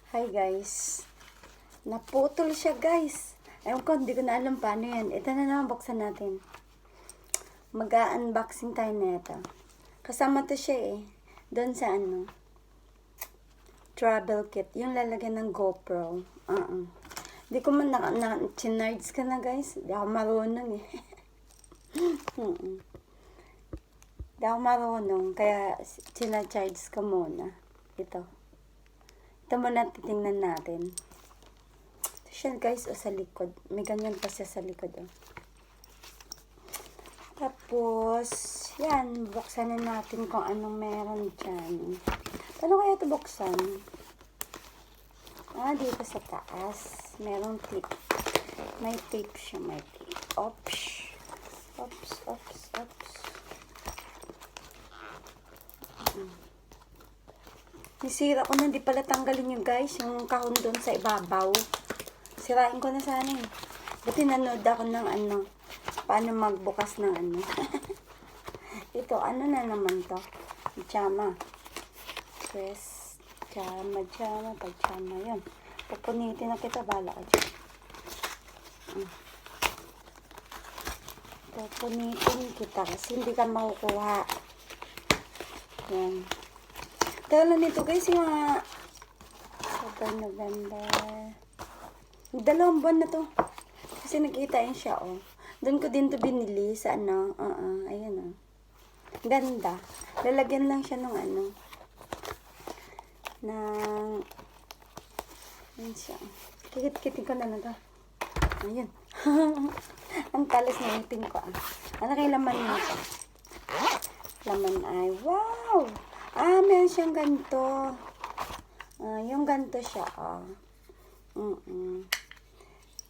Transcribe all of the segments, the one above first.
Hi guys. Naputol siya guys. Ewan ko, hindi ko na alam paano yan. Ito na naman, buksan natin. Mag-unboxing tayo na ito. Kasama to siya eh. Doon sa travel kit. Yung lalagyan ng GoPro. Hindi ko man chinards ka na guys. Hindi ako marunong eh. Hindi ako marunong. Kaya chinacharge ka muna. Ito muna titingnan natin. Ito siya guys, sa likod. May ganyan pa siya sa likod. Tapos, yan. Buksan na natin kung anong meron dyan. Paano kaya ito buksan? Dito sa taas. Merong tape. May tape siya. May tape. Oops. Nisira ko na, hindi pala tanggalin yung guys, yung kahon doon sa ibabaw. Sirain ko na sana eh. Buti nanood ako ng paano magbukas ng Ito, na naman to? Pajama. Press, pajama, yun. Pupunitin na kita, bala ka dyan. Pupunitin kita kasi hindi ka makukuha. Yan. Dahil nito guys, yung mga November. 2 buwan na to. Kasi nakita yun siya, oh. Doon ko din to binili sa ayan, oh. Ganda. Lalagyan lang siya ng yun siya. Kikit-kitin ko na to. Ayun. Ang talis na ngipin ko, Ano kay laman nito? Laman ay, wow! Meron siyang ganito. Yung ganito siya,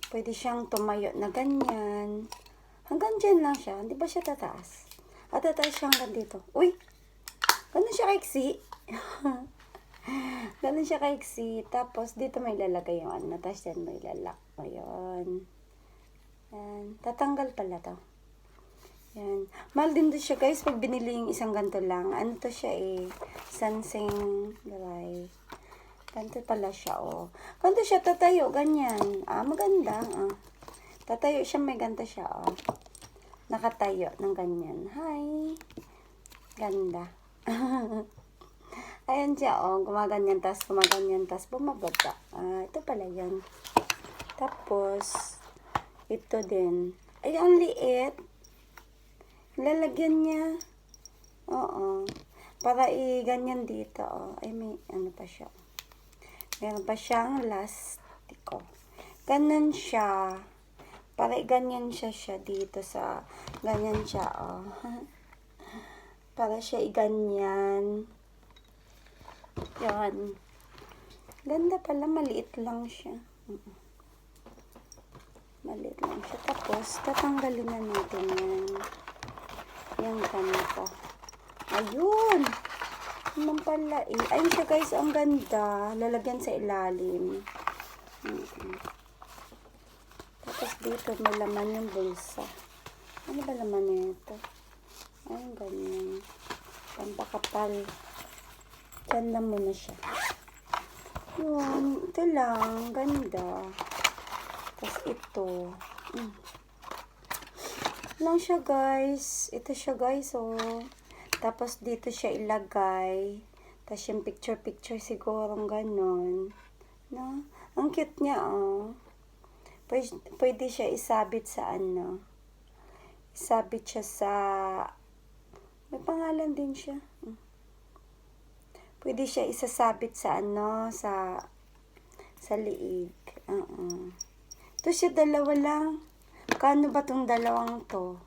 Pwede siyang tumayo na ganyan. Hanggang dyan lang siya. Hindi ba siya tataas? Tataas siya hanggang dito. Uy! Ganun siya kaiksi. Ganun siya kaiksi. Tapos, dito may lalagay yung Tapos, yan may lalak. Ayun. Yan. Tatanggal pala to. Yan. Mahal din to siya guys pag binili yung isang ganito lang. Ano to siya eh? Sansing dry. Ganito pala siya Ganito siya tatayo. Ganyan. Maganda. Tatayo siya. May ganito siya Nakatayo ng ganyan. Hi. Ganda. Ayan siya Gumaganyan. Tas gumaganyan. Tas bumababa. Ito pala yan. Tapos ito din. Ay, ang liit. Lalagyan niya. Para ganyan dito, Ay, may pa siya. Meron pa siyang lastiko. Ganun siya. Para ganyan siya dito sa, ganyan siya, Para siya ganyan. Yan. Ganda pala, maliit lang siya. Maliit lang siya. Tapos, tatanggalin na natin yan. Yung ganito. Ayun! Naman pala eh. Ayun siya guys, ang ganda. Lalagyan sa ilalim. Tapos dito may laman yung bulsa. Ano ba laman nito? Ayun, ganyan. Pampakapal. Diyan lang muna siya. Yun. Ito lang. Ganda. Tapos ito. Lang siya guys. Ito siya guys Tapos dito siya ilagay. Tapos yung picture siguro ganon. No? Ang cute niya Pwede siya isabit sa Isabit siya sa may pangalan din siya. Pwede siya isasabit sa sa liig. Ito siya dalawa lang. Kano ba tong dalawang to?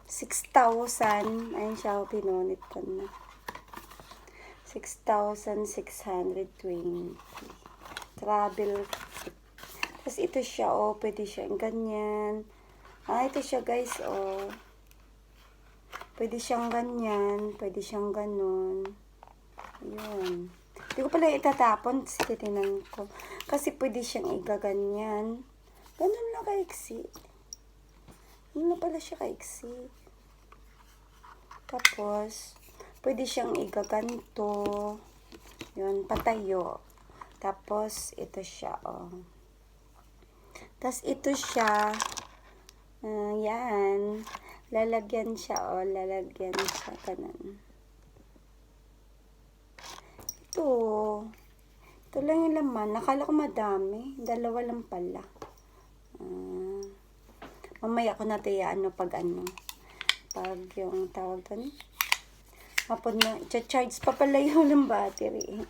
6,000. Ayun siya, pinunit ko na. 6,620. Travel. Tapos ito siya, pwede siya ganyan. Ito siya guys, Pwede siyang ganyan. Pwede siyang ganun. Ayun. Hindi ko pala itatapon. Titignan ko. Kasi pwede siyang igaganyan. Ganun na kaiksi. Ganun na pala siya kaiksi. Tapos, pwede siyang igaganto. Yun, patayo. Tapos, ito siya, oh. Tapos, ito siya. Yan. Lalagyan siya, oh. Lalagyan siya. Ganun. Ito. Ito lang yung laman. Nakala ko madami. Dalawa lang pala. Mamaya ko natin pag yung tawag doon. Mapod na, charge pa pala yung ng battery.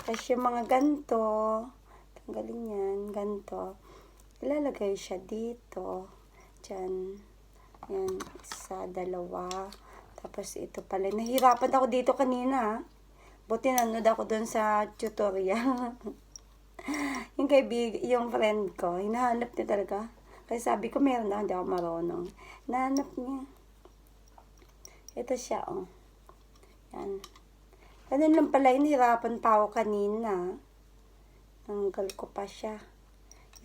Tapos yung mga ganto, tanggalin yan, ganto. Ilalagay siya dito. Diyan. Yan, isa, dalawa. Tapos ito pala. Nahirapan ako dito kanina. Buti nanood ako doon sa tutorial. yung friend ko, hinahanap niya talaga. Kasi sabi ko, meron na, hindi ako marunong. Nahanap niya. Ito siya, oh. Yan. Ganun lang pala, hinihirapan pa ako kanina. Tanggal ko pa siya.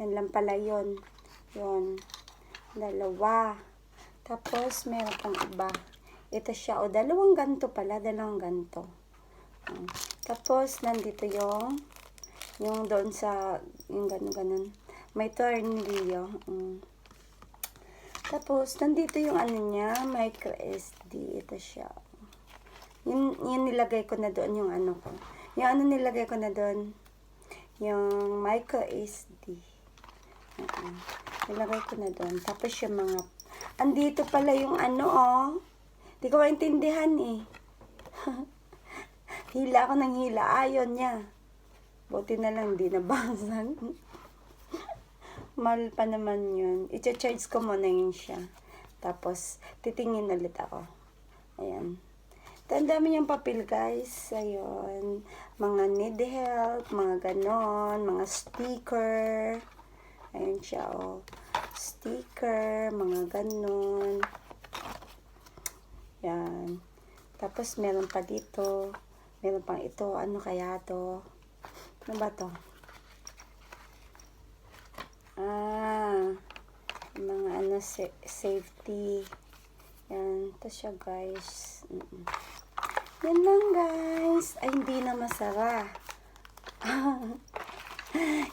Yan lang pala yun. Yun. Dalawa. Tapos, meron pang iba. Ito siya, oh. Dalawang ganto pala, dalawang ganto. Tapos, nandito yung doon sa, yung ganun. May tornilyo. Tapos, nandito yung niya, micro SD. Ito siya. Yun nilagay ko na doon, yung ko. Yung nilagay ko na doon, yung micro SD. Nilagay ko na doon. Tapos yung mga, andito pala yung oh. Di ko maintindihan eh. Hila ako ng hila. Ayon niya. Buti na lang, di nabasag. Mahal pa naman yun. I-charge ko muna yun siya. Tapos, titingin ulit ako. Ayan. Ang dami niyang papel, guys. Ayun. Mga need help, mga ganon, mga sticker. Ayan siya, oh. Sticker, mga ganon. Yan. Tapos, meron pa dito. Meron pang ito. Ano kaya to? Ano ba to? Mga safety. Yan. Ito siya, guys. Yan lang, guys. Ay, hindi na masara.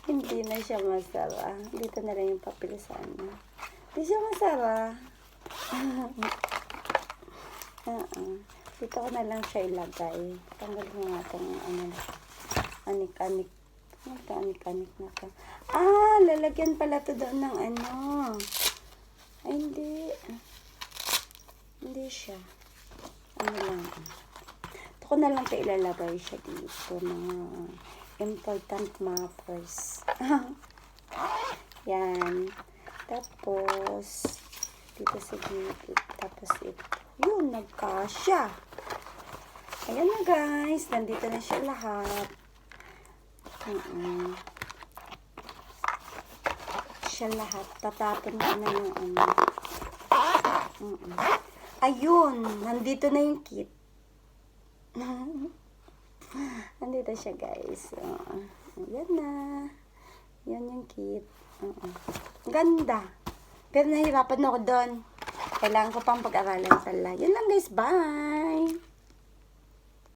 Hindi na siya masara. Dito na lang yung papel sa Hindi siya masara. Dito ko na lang siya ilagay. Tanggalin mo nga itong anik-anik. Ito, anik-anik na to. Lalagyan pala to doon ng Ay, hindi. Hindi siya. Lang. Ito ko na lang ito ilalagay siya dito. Mga important mappers. Yan. Tapos, dito sa gilid. Tapos ito. Yun, nagkasya. Ayan na, guys. Nandito na siya lahat. Siya lahat. Tatapon ko na yung Ayun. Nandito na yung kit. Nandito siya, guys. Ayan na. Yan yung kit. Ganda. Pero nahirapan ako doon. Kailangan ko pang pag-aralan pala. Yun lang, guys. Bye!